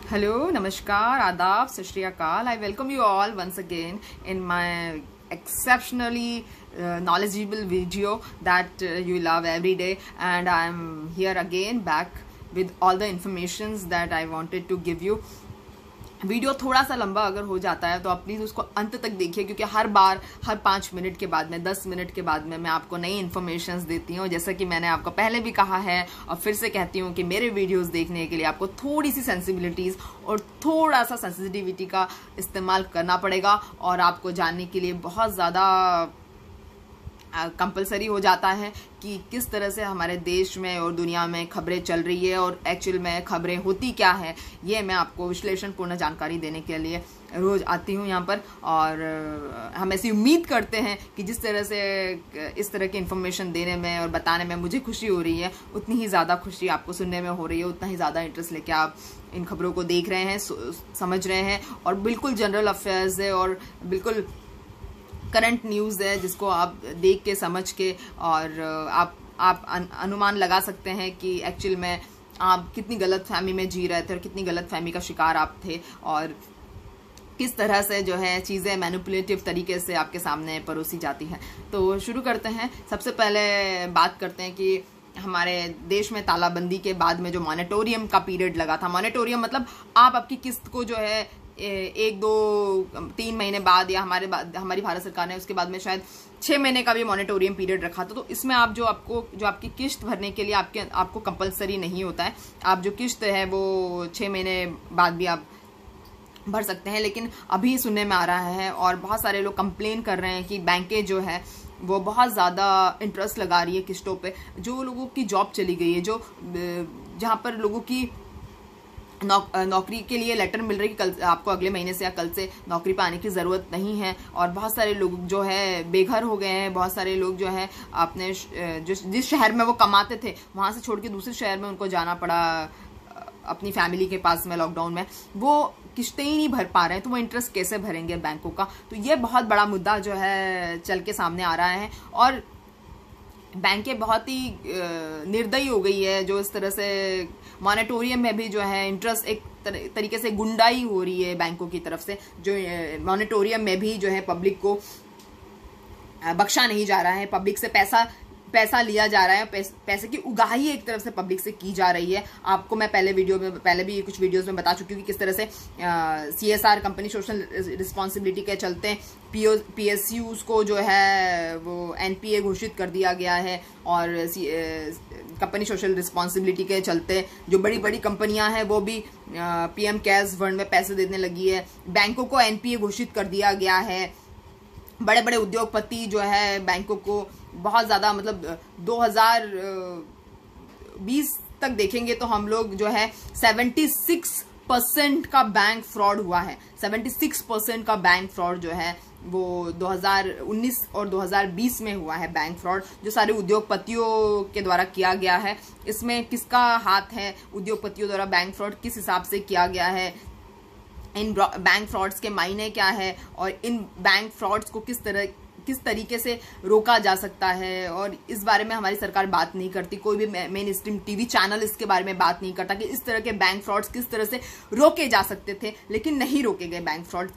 Hello, Namaskar, Adab, Sat Shri Akal. I welcome you all once again in my exceptionally knowledgeable video that you love every day, and I'm here again back with all the informations that I wanted to give you. Video थोड़ा सा लंबा अगर हो जाता है तो आप please उसको अंत तक देखिए, क्योंकि हर बार हर 5 मिनट के बाद में 10 मिनट के बाद में मैं आपको नई इन्फॉर्मेशंस देती हूँ। जैसा कि मैंने आपको पहले भी कहा है और फिर से कहती हूँ कि मेरे वीडियोस देखने के लिए आपको थोड़ी सी सेंसिबिलिटीज़ और थोड़ा सा सेंसिटिविटी का इस्तेमाल करना पड़ेगा, और आपको जानने के लिए बहुत ज़्यादा कंपलसरी हो जाता है कि किस तरह से हमारे देश में और दुनिया में खबरें चल रही है और एक्चुअल में खबरें होती क्या है। ये मैं आपको विश्लेषणपूर्ण जानकारी देने के लिए रोज़ आती हूँ यहाँ पर, और हम ऐसी उम्मीद करते हैं कि जिस तरह से इस तरह की इन्फॉर्मेशन देने में और बताने में मुझे खुशी हो रही है, उतनी ही ज़्यादा खुशी आपको सुनने में हो रही है, उतना ही ज़्यादा इंटरेस्ट लेके आप इन खबरों को देख रहे हैं, समझ रहे हैं, और बिल्कुल जनरल अफेयर्स है और बिल्कुल करंट न्यूज़ है जिसको आप देख के समझ के और आप अनुमान लगा सकते हैं कि एक्चुअल में आप कितनी गलत फहमी में जी रहे थे और कितनी गलत फहमी का शिकार आप थे, और किस तरह से जो है चीज़ें मैनिपुलेटिव तरीके से आपके सामने परोसी जाती हैं। तो शुरू करते हैं। सबसे पहले बात करते हैं कि हमारे देश में तालाबंदी के बाद में जो मॉनिटोरियम का पीरियड लगा था, मॉनिटोरियम मतलब आप आपकी किस्त को जो है 1-2-3 महीने बाद या हमारी भारत सरकार ने उसके बाद में शायद 6 महीने का भी मॉनिटोरियम पीरियड रखा था। तो इसमें आप जो आपकी किस्त भरने के लिए आपको कंपलसरी नहीं होता है, आप जो किस्त है वो 6 महीने बाद भी आप भर सकते हैं। लेकिन अभी सुनने में आ रहा है और बहुत सारे लोग कंप्लेन कर रहे हैं कि बैंकें जो है वो बहुत ज़्यादा इंटरेस्ट लगा रही है किस्तों पे। जो लोगों की जॉब चली गई है, जहाँ पर लोगों की नौकरी के लिए लेटर मिल रही है कि कल आपको अगले महीने से या कल से नौकरी पे आने की ज़रूरत नहीं है, और बहुत सारे लोग जो है बेघर हो गए हैं, बहुत सारे लोग जो है अपने जिस शहर में वो कमाते थे वहाँ से छोड़ के दूसरे शहर में उनको जाना पड़ा अपनी फैमिली के पास में लॉकडाउन में, वो किस्तें ही नहीं भर पा रहे हैं, तो वो इंटरेस्ट कैसे भरेंगे बैंकों का। तो ये बहुत बड़ा मुद्दा जो है चल के सामने आ रहा है, और बैंकें बहुत ही निर्दयी हो गई है जो इस तरह से मॉनिटोरियम में भी जो है इंटरेस्ट एक तरीके से गुंडाई हो रही है बैंकों की तरफ से, जो मॉनिटोरियम में भी जो है पब्लिक को बख्शा नहीं जा रहा है, पब्लिक से पैसा लिया जा रहा है, पैसे की उगाही एक तरफ से पब्लिक से की जा रही है। आपको मैं पहले भी कुछ वीडियोस में बता चुकी हूँ कि किस तरह से CSR कंपनी सोशल रिस्पॉन्सिबिलिटी के चलते PSUs को जो है वो NPA घोषित कर दिया गया है, और कंपनी सोशल रिस्पॉन्सिबिलिटी के चलते जो बड़ी बड़ी कंपनियां हैं वो भी PM केयर्स फंड में पैसे देने लगी है। बैंकों को NPA घोषित कर दिया गया है। बड़े बड़े उद्योगपति जो है बैंकों को बहुत ज़्यादा, मतलब 2020 तक देखेंगे तो हम लोग जो है 76% का बैंक फ्रॉड हुआ है। 76% का बैंक फ्रॉड जो है वो 2019 और 2020 में हुआ है बैंक फ्रॉड, जो सारे उद्योगपतियों के द्वारा किया गया है। इसमें किसका हाथ है, उद्योगपतियों द्वारा बैंक फ्रॉड किस हिसाब से किया गया है, इन बैंक फ्रॉड्स के मायने क्या है, और इन बैंक फ्रॉड्स को किस तरीके से रोका जा सकता है, और इस बारे में हमारी सरकार बात नहीं करती। कोई भी मेन स्ट्रीम टीवी चैनल इसके बारे में बात नहीं करता कि इस तरह के बैंक फ्रॉड्स किस तरह से रोके जा सकते थे, लेकिन नहीं रोके गए बैंक फ्रॉड्स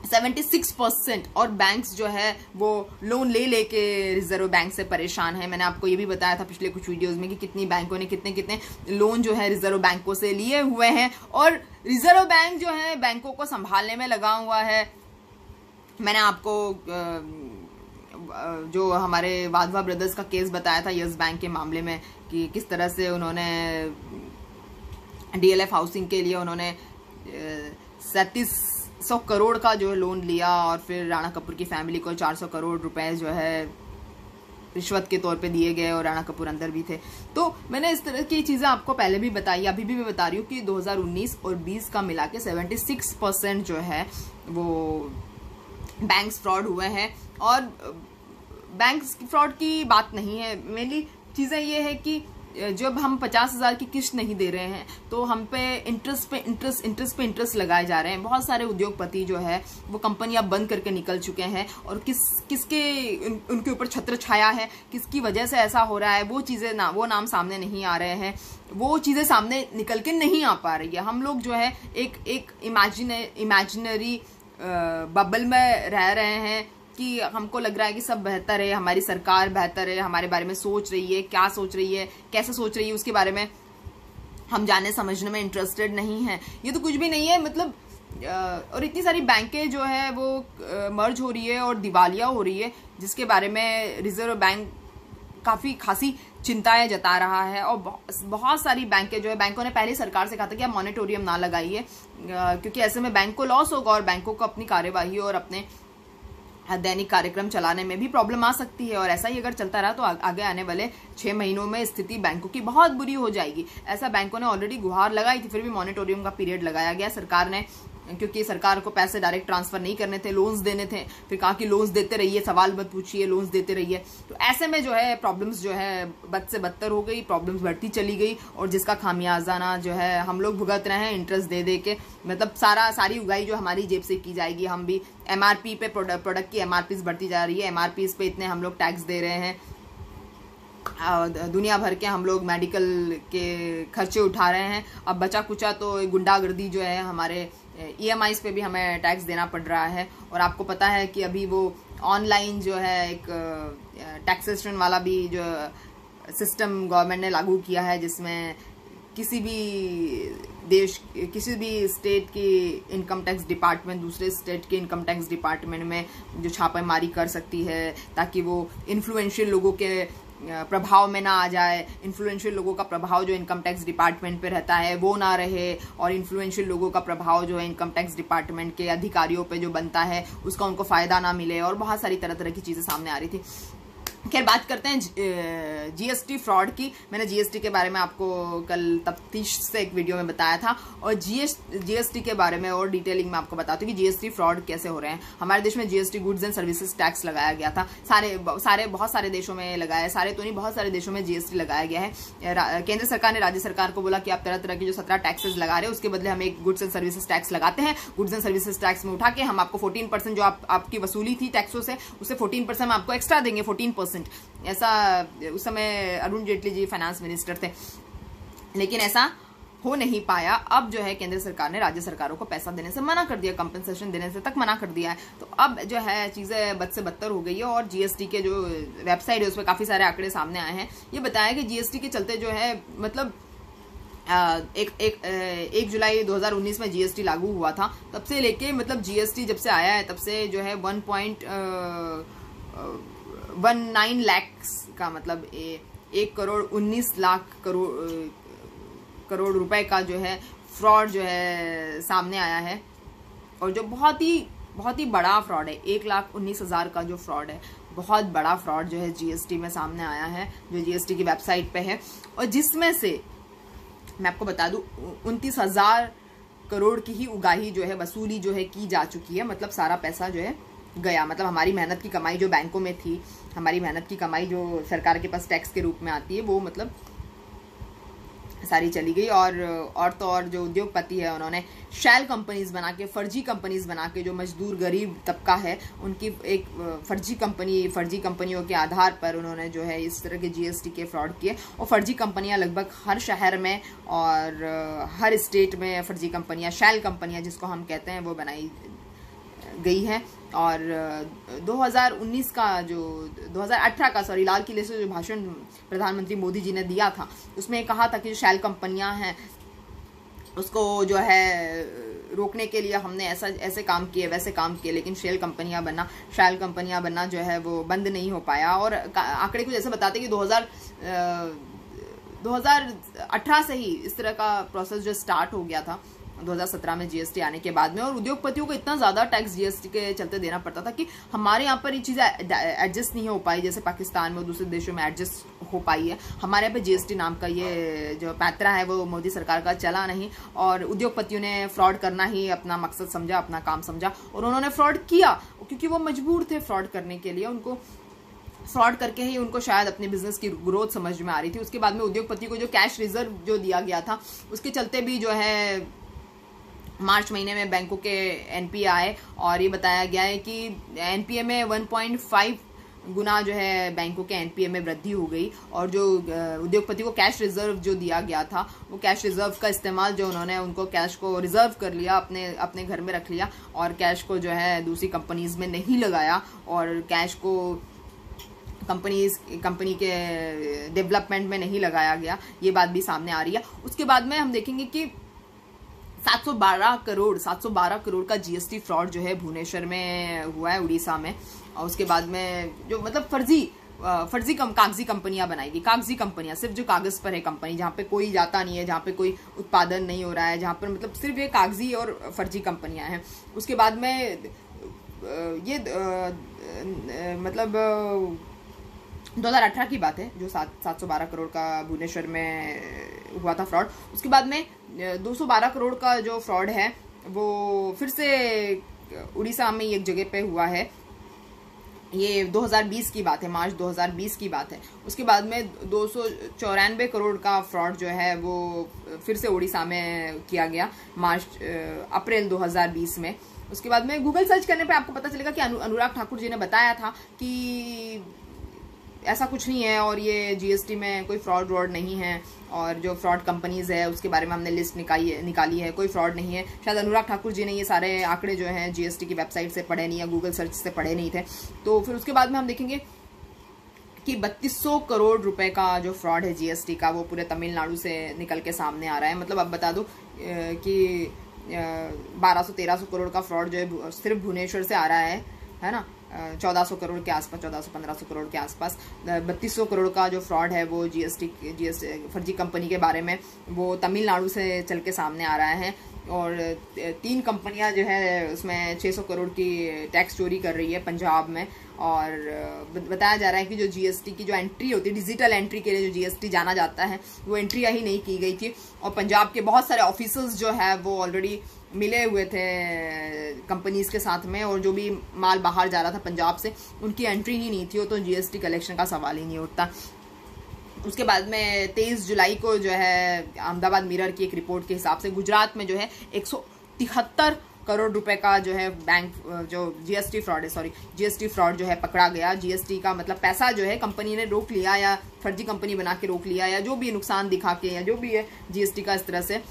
76%। और बैंक्स जो है वो लोन लेके रिजर्व बैंक से परेशान है। मैंने आपको ये भी बताया था पिछले कुछ वीडियोस में कि कितनी बैंकों ने कितने लोन जो है रिजर्व बैंकों से लिए हुए हैं, और रिजर्व बैंक जो है बैंकों को संभालने में लगा हुआ है। मैंने आपको जो हमारे वाधवा ब्रदर्स का केस बताया था यस बैंक के मामले में, कि किस तरह से उन्होंने DLF हाउसिंग के लिए उन्होंने 3700 करोड़ का जो लोन लिया, और फिर राणा कपूर की फैमिली को 400 करोड़ रुपए जो है रिश्वत के तौर पे दिए गए, और राणा कपूर अंदर भी थे। तो मैंने इस तरह की चीज़ें आपको पहले भी बताई, अभी भी मैं बता रही हूँ कि 2019 और 20 का मिला के 76% जो है वो बैंक्स फ्रॉड हुए हैं। और बैंक्स फ्रॉड की बात नहीं है, मेनली चीज़ें ये है कि जब हम 50,000 की किस्त नहीं दे रहे हैं तो हम पे इंटरेस्ट लगाए जा रहे हैं। बहुत सारे उद्योगपति जो है वो कंपनियां बंद करके निकल चुके हैं और किसके उनके ऊपर छत्र छाया है, किसकी वजह से ऐसा हो रहा है, वो चीजें वो नाम सामने नहीं आ रहे हैं, वो चीजें सामने निकल के नहीं आ पा रही है। हम लोग जो है एक इमेजिनरी बबल में रह रहे हैं कि हमको लग रहा है कि सब बेहतर है, हमारी सरकार बेहतर है, हमारे बारे में सोच रही है, क्या सोच रही है, कैसे सोच रही है, उसके बारे में हम जानने समझने में इंटरेस्टेड नहीं है। ये तो कुछ भी नहीं है, मतलब और इतनी सारी बैंकें जो है वो मर्ज हो रही है और दिवालिया हो रही है, जिसके बारे में रिजर्व बैंक काफी खासी चिंताएं जता रहा है। और बहुत सारी बैंकें जो है, बैंकों ने पहले सरकार से कहा था कि आप मॉनिटोरियम ना लगाइए, क्योंकि ऐसे में बैंक को लॉस होगा और बैंकों को अपनी कार्यवाही और अपने दैनिक कार्यक्रम चलाने में भी प्रॉब्लम आ सकती है। और ऐसा ही अगर चलता रहा तो आगे आने वाले 6 महीनों में स्थिति बैंकों की बहुत बुरी हो जाएगी। ऐसा बैंकों ने ऑलरेडी गुहार लगाई थी, फिर भी मॉनिटोरियम का पीरियड लगाया गया सरकार ने, क्योंकि सरकार को पैसे डायरेक्ट ट्रांसफर नहीं करने थे, लोन्स देने थे। फिर कहा कि लोन्स देते रहिए, सवाल मत पूछिए, लोन्स देते रहिए। तो ऐसे में जो है प्रॉब्लम्स जो है बद से बदतर हो गई, प्रॉब्लम्स बढ़ती चली गई और जिसका खामियाजाना जो है हम लोग भुगत रहे हैं इंटरेस्ट दे के। मतलब सारी उगाई जो हमारी जेब से की जाएगी। हम भी MRP पे प्रोडक्ट की MRPs बढ़ती जा रही है, MRPs पे इतने हम लोग टैक्स दे रहे हैं, दुनिया भर के हम लोग मेडिकल के खर्चे उठा रहे हैं। अब बचा कुचा तो गुंडागर्दी जो है, हमारे EMIs पे भी हमें टैक्स देना पड़ रहा है। और आपको पता है कि अभी वो ऑनलाइन जो है एक टैक्सेशन वाला भी जो सिस्टम गवर्नमेंट ने लागू किया है, जिसमें किसी भी स्टेट की इनकम टैक्स डिपार्टमेंट दूसरे स्टेट के इनकम टैक्स डिपार्टमेंट में जो छापेमारी कर सकती है, ताकि वो इन्फ्लुएंशियल लोगों के प्रभाव में ना आ जाए। इन्फ्लुएंशियल लोगों का प्रभाव जो इनकम टैक्स डिपार्टमेंट पे रहता है वो ना रहे, और इन्फ्लुएंशियल लोगों का प्रभाव जो है इनकम टैक्स डिपार्टमेंट के अधिकारियों पे जो बनता है उसका उनको फायदा ना मिले, और बहुत सारी तरह की चीजें सामने आ रही थी। खैर, बात करते हैं GST फ्रॉड की। मैंने GST के बारे में आपको कल तफ्तीश से एक वीडियो में बताया था, और GST के बारे में और डिटेलिंग में आपको बताती हूँ कि GST फ्रॉड कैसे हो रहे हैं। हमारे देश में GST goods and services tax लगाया गया था, बहुत सारे देशों में लगाया, सारे तो नहीं, बहुत सारे देशों में GST लगाया गया है। केंद्र सरकार ने राज्य सरकार को बोला कि आप तरह तरह की जो 17 टैक्सेस लगा रहे हैं उसके बदले हम एक गुड्स एंड सर्विसेज टैक्स लगाते हैं। गुड्स एंड सर्विसेज टैक्स में उठा के हम आपको 14% जो आपकी वसूली थी टैक्सों से, उससे 14% हम आपको एक्स्ट्रा देंगे, 14%। ऐसा उस समय अरुण जेटली जी फाइनेंस मिनिस्टर थे, लेकिन ऐसा हो नहीं पाया। अब जो है केंद्र सरकार ने राज्य सरकारों को पैसा देने से मना कर दिया, कंपनसेशन देने से तक मना कर दिया है। तो अब जो है चीजें बद से बदतर हो गई है, और GST के जो वेबसाइट है उसमें काफी सारे आंकड़े सामने आए हैं। ये बताया कि GST के चलते जो है, मतलब 1 जुलाई 2019 में GST लागू हुआ था, तब से लेके मतलब GST जब से आया है तब से जो है 1.19 लाख का, मतलब 1,19,00,000 करोड़ रुपए का जो है फ्रॉड जो है सामने आया है, और जो बहुत ही बड़ा फ्रॉड है। 1,19,000 का जो फ्रॉड है, बहुत बड़ा फ्रॉड जो है GST में सामने आया है, जो GST की वेबसाइट पे है। और जिसमें से मैं आपको बता दूं 29,000 करोड़ की ही उगाही जो है, वसूली जो है की जा चुकी है। मतलब सारा पैसा जो है गया, मतलब हमारी मेहनत की कमाई जो बैंकों में थी, हमारी मेहनत की कमाई जो सरकार के पास टैक्स के रूप में आती है, वो मतलब सारी चली गई। और तो और जो उद्योगपति है उन्होंने शैल कंपनीज बना के, फर्जी कंपनीज बना के, जो मजदूर गरीब तबका है उनकी एक फर्जी कंपनियों के आधार पर उन्होंने जो है इस तरह के GST के फ्रॉड किए। और फर्जी कंपनियां लगभग हर शहर में और हर स्टेट में फर्जी कंपनियां, शैल कंपनियां जिसको हम कहते हैं, वो बनाई गई है। और 2019 का जो 2018 का लाल किले से जो भाषण प्रधानमंत्री मोदी जी ने दिया था, उसमें कहा था कि जो शैल कंपनियां हैं उसको जो है रोकने के लिए हमने ऐसे काम किए, वैसे काम किए, लेकिन शैल कंपनियां बनना जो है वो बंद नहीं हो पाया। और आंकड़े कुछ ऐसे बताते कि 2018 से ही इस तरह का प्रोसेस जो स्टार्ट हो गया था, 2017 में GST आने के बाद में। और उद्योगपतियों को इतना ज्यादा टैक्स GST के चलते देना पड़ता था कि हमारे यहाँ पर ये चीजें एडजस्ट नहीं हो पाई, जैसे पाकिस्तान में और दूसरे देशों में एडजस्ट हो पाई है। हमारे यहाँ पे GST नाम का ये जो पैतरा है वो मोदी सरकार का चला नहीं, और उद्योगपतियों ने फ्रॉड करना ही अपना मकसद समझा, अपना काम समझा, और उन्होंने फ्रॉड किया क्योंकि वो मजबूर थे फ्रॉड करने के लिए। उनको फ्रॉड करके ही उनको शायद अपने बिजनेस की ग्रोथ समझ में आ रही थी। उसके बाद में उद्योगपति को जो कैश रिजर्व जो दिया गया था उसके चलते भी जो है मार्च महीने में बैंकों के एनपीए आए और ये बताया गया है कि एनपीए में 1.5 गुना जो है बैंकों के एनपीए में वृद्धि हो गई। और जो उद्योगपति को कैश रिजर्व जो दिया गया था वो कैश रिजर्व का इस्तेमाल जो उन्होंने उनको कैश को रिजर्व कर लिया, अपने घर में रख लिया और कैश को जो है दूसरी कंपनीज में नहीं लगाया और कैश को कंपनी के डेवलपमेंट में नहीं लगाया गया। ये बात भी सामने आ रही है। उसके बाद में हम देखेंगे कि 712 करोड़ का जीएसटी फ्रॉड जो है भुवनेश्वर में हुआ है, उड़ीसा में। और उसके बाद में जो मतलब फर्जी कागजी कंपनियां बनाएगी, कागजी कंपनियां सिर्फ जो कागज पर है कंपनी, जहाँ पे कोई जाता नहीं है, जहाँ पे कोई उत्पादन नहीं हो रहा है, जहाँ पर मतलब सिर्फ ये कागजी और फर्जी कंपनियां हैं। उसके बाद में ये मतलब 2018 की बात है जो 712 करोड़ का भुवनेश्वर में हुआ था फ्रॉड। उसके बाद में 212 करोड़ का जो फ्रॉड है वो फिर से उड़ीसा में एक जगह पे हुआ है। ये 2020 की बात है, मार्च 2020 की बात है। उसके बाद में 294 करोड़ का फ्रॉड जो है वो फिर से उड़ीसा में किया गया अप्रैल 2020 में। उसके बाद में गूगल सर्च करने पे आपको पता चलेगा कि अनुराग ठाकुर जी ने बताया था कि ऐसा कुछ नहीं है और ये जीएसटी में कोई फ्रॉड व्रॉड नहीं है और जो फ्रॉड कंपनीज है उसके बारे में हमने लिस्ट निकाली है, कोई फ्रॉड नहीं है। शायद अनुराग ठाकुर जी ने ये सारे आंकड़े जो हैं जीएसटी की वेबसाइट से पढ़े नहीं या गूगल सर्च से पढ़े नहीं थे। तो फिर उसके बाद में हम देखेंगे कि 3200 करोड़ रुपए का जो फ्रॉड है जीएसटी का वो पूरे तमिलनाडु से निकल के सामने आ रहा है। मतलब अब बता दो कि 1200-1300 करोड़ का फ्रॉड जो है सिर्फ भुवनेश्वर से आ रहा है ना, 1400 करोड़ के आसपास, 1400-1500 करोड़ के आसपास। 3200 करोड़ का जो फ्रॉड है वो जीएसटी फर्जी कंपनी के बारे में वो तमिलनाडु से चल के सामने आ रहा है। और 3 कंपनियां जो है उसमें 600 करोड़ की टैक्स चोरी कर रही है पंजाब में। और बताया जा रहा है कि जो जीएसटी की जो एंट्री होती है, डिजिटल एंट्री के लिए जो जीएसटी जाना जाता है, वो एंट्री ही नहीं की गई थी। और पंजाब के बहुत सारे ऑफिसर्स जो है वो ऑलरेडी मिले हुए थे कंपनीज के साथ में और जो भी माल बाहर जा रहा था पंजाब से उनकी एंट्री ही नहीं थी, वो तो जीएसटी कलेक्शन का सवाल ही नहीं उठता। उसके बाद में 23 जुलाई को जो है अहमदाबाद मिरर की एक रिपोर्ट के हिसाब से गुजरात में जो है 173 करोड़ रुपए का जो है बैंक जो जीएसटी फ्रॉड जो है पकड़ा गया। जीएसटी का मतलब पैसा जो है कंपनी ने रोक लिया या फर्जी कंपनी बना के रोक लिया या जो भी नुकसान दिखा के या जो भी है जीएसटी का इस तरह से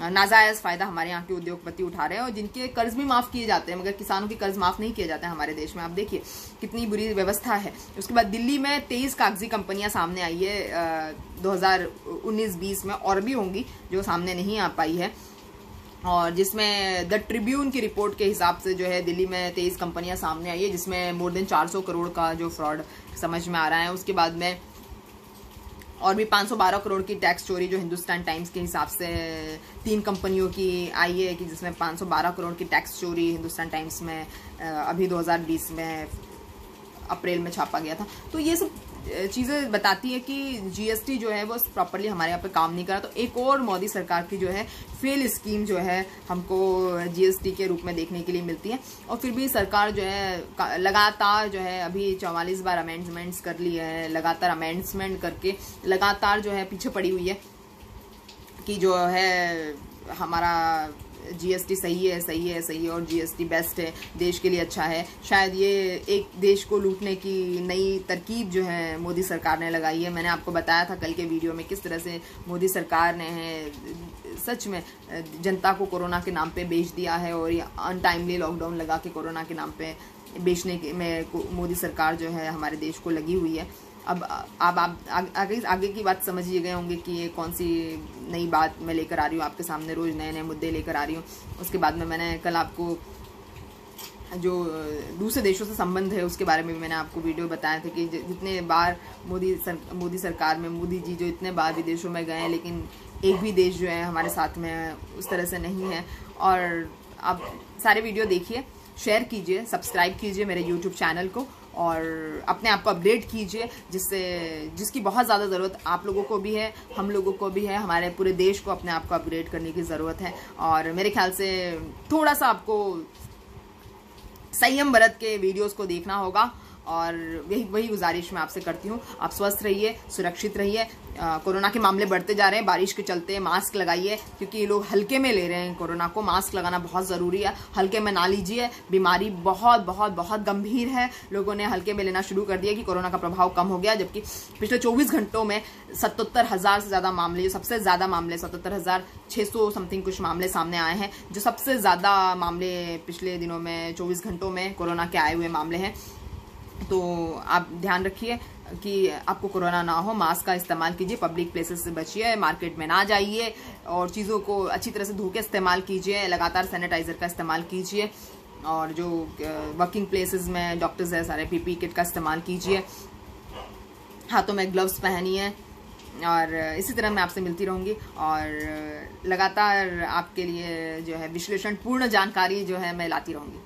नाजायज फायदा हमारे यहाँ के उद्योगपति उठा रहे हैं और जिनके कर्ज भी माफ किए जाते हैं, मगर किसानों के कर्ज माफ नहीं किए जाते हैं हमारे देश में। आप देखिए कितनी बुरी व्यवस्था है। उसके बाद दिल्ली में 23 कागजी कंपनियां सामने आई है 2019-20 में, और भी होंगी जो सामने नहीं आ पाई है। और जिसमें द ट्रिब्यून की रिपोर्ट के हिसाब से जो है दिल्ली में 23 कंपनियां सामने आई है जिसमें मोर देन 400 करोड़ का जो फ्रॉड समझ में आ रहा है। उसके बाद में और भी 512 करोड़ की टैक्स चोरी जो हिंदुस्तान टाइम्स के हिसाब से 3 कंपनियों की आई है कि जिसमें 512 करोड़ की टैक्स चोरी हिंदुस्तान टाइम्स में अभी 2020 में अप्रैल में छापा गया था। तो ये सब चीज़ें बताती है कि जीएसटी जो है वो प्रॉपरली हमारे यहाँ पे काम नहीं कर रहा। तो एक और मोदी सरकार की जो है फेल स्कीम जो है हमको जीएसटी के रूप में देखने के लिए मिलती है। और फिर भी सरकार जो है लगातार जो है अभी 44 बार अमेंडमेंट्स कर ली है, लगातार अमेंडमेंट करके लगातार जो है पीछे पड़ी हुई है कि जो है हमारा जीएसटी सही है और जीएसटी बेस्ट है, देश के लिए अच्छा है। शायद ये एक देश को लूटने की नई तरकीब जो है मोदी सरकार ने लगाई है। मैंने आपको बताया था कल के वीडियो में किस तरह से मोदी सरकार ने सच में जनता को कोरोना के नाम पे बेच दिया है और ये अनटाइमली लॉकडाउन लगा के कोरोना के नाम पे बेचने में मोदी सरकार जो है हमारे देश को लगी हुई है। अब आप आगे की बात समझ ही गए होंगे कि ये कौन सी नई बात मैं लेकर आ रही हूँ आपके सामने, रोज नए नए मुद्दे लेकर आ रही हूँ। उसके बाद में मैंने कल आपको जो दूसरे देशों से संबंध है उसके बारे में भी मैंने आपको वीडियो बताया था कि जितने बार मोदी सरकार में मोदी जी जो इतने बार विदेशों में गए हैं लेकिन एक भी देश जो है हमारे साथ में उस तरह से नहीं है। और आप सारे वीडियो देखिए, शेयर कीजिए, सब्सक्राइब कीजिए मेरे यूट्यूब चैनल को और अपने आप को अपग्रेड कीजिए जिसकी बहुत ज़्यादा ज़रूरत आप लोगों को भी है, हम लोगों को भी है, हमारे पूरे देश को अपने आप को अपग्रेड करने की ज़रूरत है। और मेरे ख्याल से थोड़ा सा आपको संयम बरत के वीडियोस को देखना होगा और वही गुजारिश मैं आपसे करती हूँ, आप स्वस्थ रहिए, सुरक्षित रहिए। कोरोना के मामले बढ़ते जा रहे हैं, बारिश के चलते मास्क लगाइए, क्योंकि ये लोग हल्के में ले रहे हैं कोरोना को। मास्क लगाना बहुत ज़रूरी है, हल्के में ना लीजिए। बीमारी बहुत बहुत बहुत गंभीर है, लोगों ने हल्के में लेना शुरू कर दिया कि कोरोना का प्रभाव कम हो गया, जबकि पिछले 24 घंटों में 77,000 से ज़्यादा मामले, जो सबसे ज़्यादा मामले 77,600 समथिंग कुछ मामले सामने आए हैं, जो सबसे ज़्यादा मामले पिछले दिनों में 24 घंटों में कोरोना के आए हुए मामले हैं। तो आप ध्यान रखिए कि आपको कोरोना ना हो, मास्क का इस्तेमाल कीजिए, पब्लिक प्लेसेस से बचिए, मार्केट में ना जाइए, और चीज़ों को अच्छी तरह से धो के इस्तेमाल कीजिए, लगातार सैनिटाइज़र का इस्तेमाल कीजिए, और जो वर्किंग प्लेसेस में डॉक्टर्स है सारे पीपी किट का इस्तेमाल कीजिए, हाथों में ग्लव्स पहनिए। और इसी तरह मैं आपसे मिलती रहूँगी और लगातार आपके लिए जो है विश्लेषण पूर्ण जानकारी जो है मैं लाती रहूँगी।